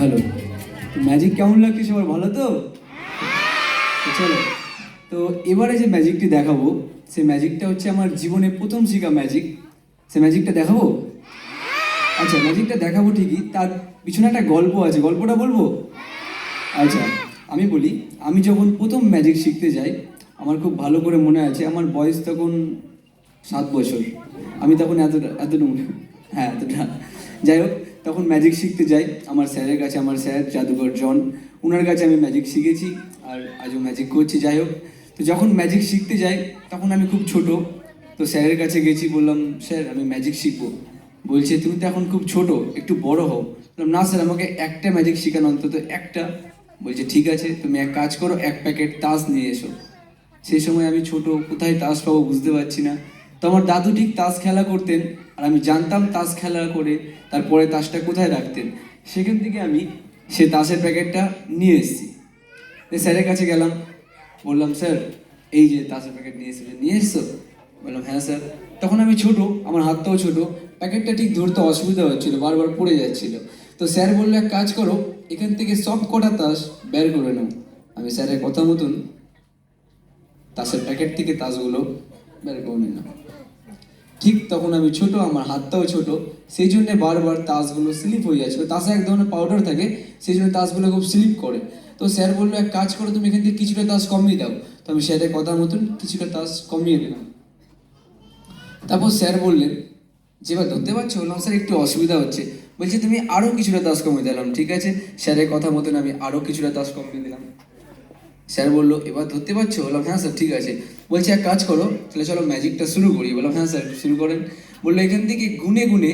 Hello. Magic কেমন লাগছে সবার, ভালো তো? তো চলো, তো এবারে যে ম্যাজিকটি দেখাবো সে ম্যাজিকটা হচ্ছে আমার জীবনে প্রথম শেখা ম্যাজিক। সে ম্যাজিকটা দেখাবো। আচ্ছা, ম্যাজিকটা দেখাবো ঠিকই, তার পিছনে একটা গল্প আছে, গল্পটা বলবো। আচ্ছা, আমি বলি, আমি যখন প্রথম ম্যাজিক শিখতে যাই, আমার খুব ভালো করে মনে আছে, আমার বয়স তখন 7 বছর। আমি তখন এতটুকু, হ্যাঁ এতটা, যাই হোক, তখন ম্যাজিক শিখতে যাই আমার স্যারের কাছে। আমার স্যার জাদুঘর জন, ওনার কাছে আমি ম্যাজিক শিখেছি আর আজও ম্যাজিক করছি। যাই হোক, তো যখন ম্যাজিক শিখতে যাই তখন আমি খুব ছোট। তো স্যারের কাছে গেছি, বললাম স্যার আমি ম্যাজিক শিখবো। বলছে তুমি তো এখন খুব ছোট, একটু বড় হও। বললাম না স্যার, আমাকে একটা ম্যাজিক শেখানো, অন্তত একটা। বলছে ঠিক আছে, তুমি এক কাজ করো, এক প্যাকেট তাস নিয়ে এসো। সেই সময় আমি ছোট, কোথায় তাস পাবো বুঝতে পারছি না। তো আমার দাদু ঠিক তাস খেলা করতেন, আর আমি জানতাম তাস খেলা করে তারপরে তাসটা কোথায় রাখতেন। সেখান থেকে আমি সে তাসের প্যাকেটটা নিয়ে এসেছি। স্যারের কাছে গেলাম, বললাম স্যার এই যে তাসের প্যাকেট নিয়ে এসছো? বললাম হ্যাঁ স্যার। তখন আমি ছোট, আমার হাতটাও ছোট, প্যাকেটটা ঠিক ধরতে অসুবিধা হচ্ছিল, বারবার পড়ে যাচ্ছিল। তো স্যার বললো এক কাজ করো, এখান থেকে সব কটা তাস বের করে নাও। আমি স্যারের কথা মতন তাসের প্যাকেট থেকে তাসগুলো বের করে নিলাম। ঠিক তখন আমি ছোট, আমার হাতটাও ছোট, সেই জন্য বারবার তাসগুলো স্লিপ হয়ে যাচ্ছিল। তাসে এক ধরনের পাউডার থাকে, সেই জন্য তাসগুলো খুব স্লিপ করে। তো স্যার বললো এক কাজ করো, তুমি এখান থেকে কিছুটা তাস কমিয়ে দাও। তো আমি স্যারের কথা মতন কিছুটা তাস কমিয়ে দিলাম। তারপর স্যার বললেন যে এবার ধরতে পারছো? বললাম স্যার একটু অসুবিধা হচ্ছে। বলছে তুমি আরও কিছুটা তাস কমিয়ে দিলাম। ঠিক আছে, স্যারের কথা মতন আমি আরও কিছুটা তাস কমিয়ে দিলাম। স্যার বললো এবার ধরতে পারছো? বললাম হ্যাঁ স্যার ঠিক আছে। বলছে এক কাজ করো, তাহলে চলো ম্যাজিকটা শুরু করি। বললাম হ্যাঁ স্যার শুরু করেন। বললো এখান থেকে গুনে গুনে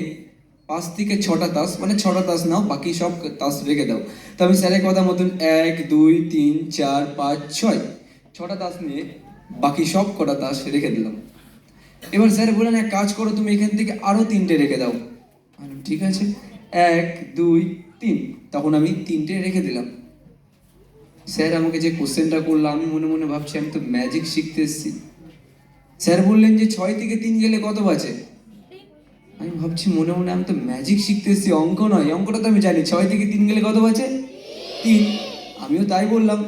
5 থেকে 6টা তাস, মানে 6টা তাস নাও, বাকি সব তাস রেখে দাও। তো আমি স্যারের কথা মতন 1 2 3 4 5 6 6টা তাস নিয়ে বাকি সব কটা তাস রেখে দিলাম। এবার স্যার বললেন এক কাজ করো, তুমি এখান থেকে আরো 3টে রেখে দাও। আমি বললাম, ঠিক আছে, 1 2 3। তখন আমি 3টে রেখে দিলাম। স্যার আমাকে যে কোশ্চেনটা করলো, আমি মনে মনে ভাবছি আমি তো ম্যাজিক শিখতে এসেছি। স্যার বললেন যে 6 থেকে 3 গেলে কত বাঁচে? আমি ভাবছি মনে মনে আমি তো ম্যাজিক শিখতে এসেছি, অঙ্ক নয়। অঙ্কটা তো আমি জানি, 6 থেকে 3 গেলে কত বাঁচে? 3। আমিও তাই বললাম।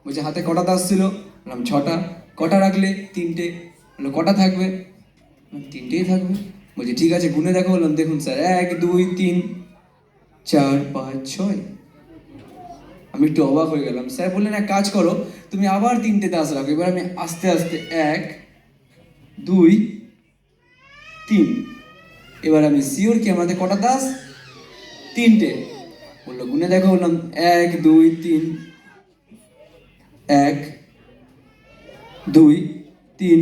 বলছে হাতে কটা তাস ছিল? বললাম 6টা। কটা রাখলে? 3টে। বললো কটা থাকবে? 3টেই থাকবে। বলছে ঠিক আছে গুনে দেখো। বললাম দেখুন স্যার, 1 2 3 4 5 6। আমি একটু অবাক হয়ে গেলাম। স্যার বললেন এক কাজ করো, তুমি আবার 3টে তাস রাখো। এবার আমি আস্তে আস্তে 1 2 3। এবার আমি শিওর কি আমাদের কটা তাস? 3টে। বললো গুনে দেখো। বললাম 1 2 3, 1 2 3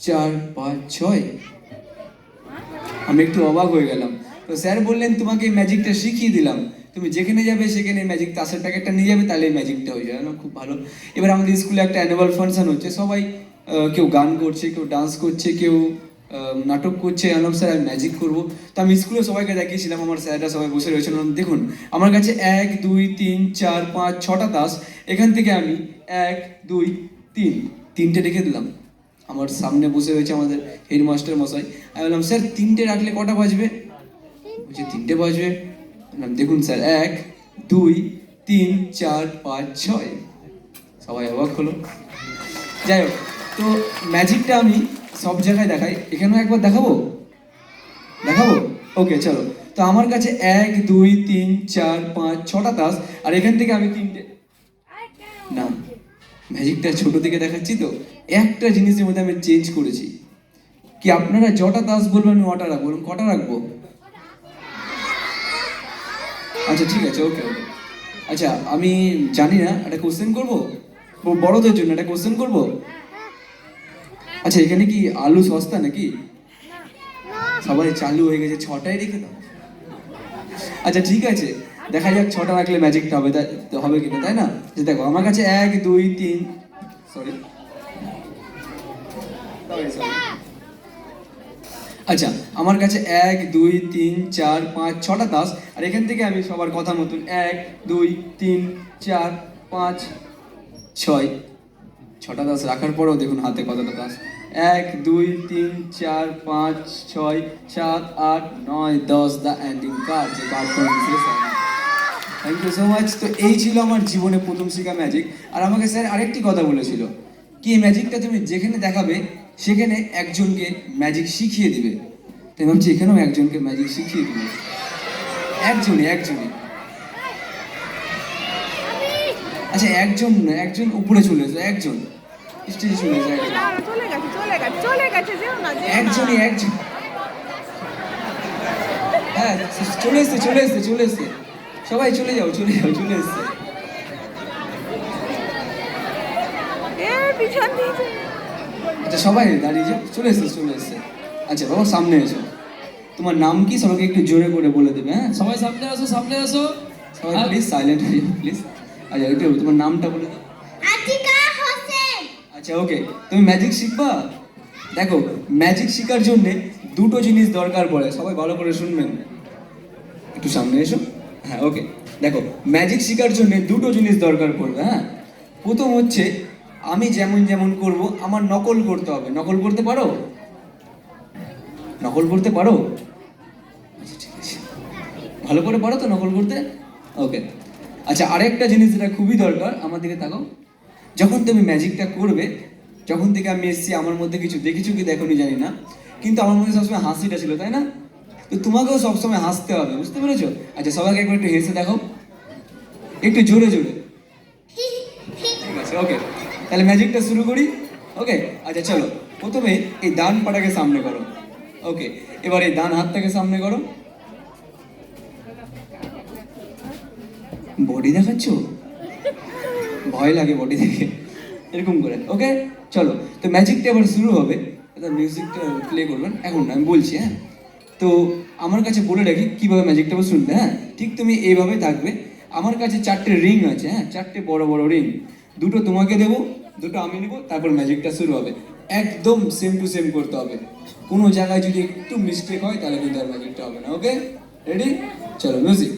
4 5 6। আমি একটু অবাক হয়ে গেলাম। তো স্যার বললেন তোমাকে এই ম্যাজিকটা শিখিয়ে দিলাম, তুমি যেখানে যাবে সেখানে ম্যাজিক তাসের প্যাকেটটা নিয়ে যাবে, তাহলে এই ম্যাজিকটা হয়ে যাবে না। খুব ভালো। এবার আমাদের স্কুলে একটা অ্যানুয়াল ফাংশন হচ্ছে, সবাই কেউ গান করছে, কেউ ডান্স করছে, কেউ নাটক করছে। আনব স্যার আমি ম্যাজিক করবো। তো আমি স্কুলে সবাইকে দেখিয়েছিলাম, আমার স্যাররা সবাই বসে রয়েছিলাম। দেখুন আমার কাছে 1 2 3 4 5 6টা তাস, এখান থেকে আমি 1 2 3 3টে রেখে দিলাম। আমার সামনে বসে রয়েছে আমাদের হেডমাস্টার মশাই। আমি বললাম স্যার 3টে রাখলে কটা বাজবে? বলছে 3টে বাজবে। বললাম দেখুন স্যার 1 2 3 4 5 6। সবাই অবাক হলো। যাই হোক, তো ম্যাজিকটা আমি সব জায়গায় দেখাই, এখানেও একবার দেখাবো। দেখাবো? ওকে চলো। তো আমার কাছে 1 2 3 4 5 6টা তাস, আর এখান থেকে আমি 3টে, না ম্যাজিকটা ছোট থেকে দেখাচ্ছি তো, একটা জিনিসের মধ্যে আমি চেঞ্জ করেছি। কি আপনারা যটা তাস বলবেন আমি ওটা রাখবো। বলুন কটা রাখবো? আচ্ছা ঠিক আছে, ওকে ওকে। আচ্ছা আমি জানি না, একটা কোশ্চেন করবো, বড়দের জন্য একটা কোশ্চেন করবো। আচ্ছা এখানে কি আলু সস্তা নাকি? সবাই চালু হয়ে গেছে, 6টাই রেখে দাও। আচ্ছা ঠিক আছে, দেখা যাক 6টা রাখলে ম্যাজিকটা হবে, হবে কিনা, তাই না? যে দেখো আমার কাছে 1 2 3, সরি আচ্ছা আমার কাছে 1 2 3 4 5 6টা তাস, আর এখান থেকে আমি সবার কথা মতন 1 2 3 4 5 6, 6টা তাস রাখার পরেও দেখুন হাতে কতটা তাস। 1 2 3 4 5 6 7 8 9 10, দ্য এন্ডিং কার্ড, যে কার্ড শেষ হয় না। Thank you so much. তো এই ছিল আমার জীবনে প্রথম শেখা ম্যাজিক। আর আমাকে স্যার আরেকটি কথা বলেছিল, কি এই ম্যাজিকটা তুমি যেখানে দেখাবে সেখানে একজনকে ম্যাজিক শিখিয়ে দিবে। তাই ভাবছি এখানেও একজনকে ম্যাজিক শিখিয়ে দিবে, একজনই একজনই। আচ্ছা একজন না, একজন উপরে চলে এসো, একজন স্টেজে চলে এসো, একজন। একজনই একজন। হ্যাঁ চলে এসছে চলে এসছে চলে এসছে, সবাই চলে যাও চলে যাও, চলে এসছে। আচ্ছা সবাই দাঁড়িয়ে যাও, চলে এসছে চলে এসছে। আচ্ছা বাবা সামনে এসো, তোমার নাম কি সবাইকে একটু জোরে করে বলে দেবে। হ্যাঁ সবাই সামনে আসো, সামনে আসো। সবাই প্লিজ সাইলেন্ট হয়ে যাও প্লিজ। আচ্ছা একটু তোমার নামটা বলে দাও। আতিকা হোসেন। আচ্ছা ওকে, তুমি ম্যাজিক শিখবা। দেখো ম্যাজিক শেখার জন্য দুটো জিনিস দরকার পড়ে, সবাই ভালো করে শুনবেন, একটু সামনে এসো। হ্যাঁ ওকে, দেখো ম্যাজিক শেখার জন্য দুটো জিনিস দরকার পড়বে। হ্যাঁ প্রথম হচ্ছে আমি যেমন যেমন করব আমার নকল করতে হবে। নকল করতে পারো? নকল করতে পারো? আচ্ছা ঠিক আছে, ভালো করে পারো তো নকল করতে? ওকে। আচ্ছা আরেকটা জিনিস যেটা খুবই দরকার, আমার দিকে তাকাও। যখন তুমি ম্যাজিকটা করবে, যখন থেকে আমি এসেছি আমার মধ্যে কিছু দেখেছো কি দেখোনি জানি না, কিন্তু আমার মধ্যে সবসময় হাসিটা ছিল, তাই না? তো তোমাকেও সবসময় হাসতে হবে, বুঝতে পেরেছো? আচ্ছা সবাইকে একবার একটু হেসে দেখাও, একটু জোরে জোরে। ঠিক আছে ওকে, তাহলে ম্যাজিকটা শুরু করি। ওকে আচ্ছা চলো, প্রথমে এই ডান পাটাকে সামনে করো। ওকে, এবার এই ডান হাতটাকে সামনে করো। বডি দেখাচ্ছ? ভয় লাগে বডি দেখে, এরকম করে। ওকে চলো, তো ম্যাজিকটা এবার শুরু হবে। মিউজিকটা প্লে করবেন এখন না, আমি বলছি। হ্যাঁ তো আমার কাছে বলে রাখি কীভাবে ম্যাজিকটা শুনবে। হ্যাঁ ঠিক তুমি এইভাবে থাকবে। আমার কাছে 4টে রিং আছে। হ্যাঁ 4টে বড় বড় রিং, দুটো তোমাকে দেবো, দুটো আমি নেবো, তারপর ম্যাজিকটা শুরু হবে। একদম সেম টু সেম করতে হবে, কোনো জায়গায় যদি একটু মিস্টেক হয় তাহলে কিন্তু আর ম্যাজিকটা হবে না। Okay ready? চলো মিউজিক।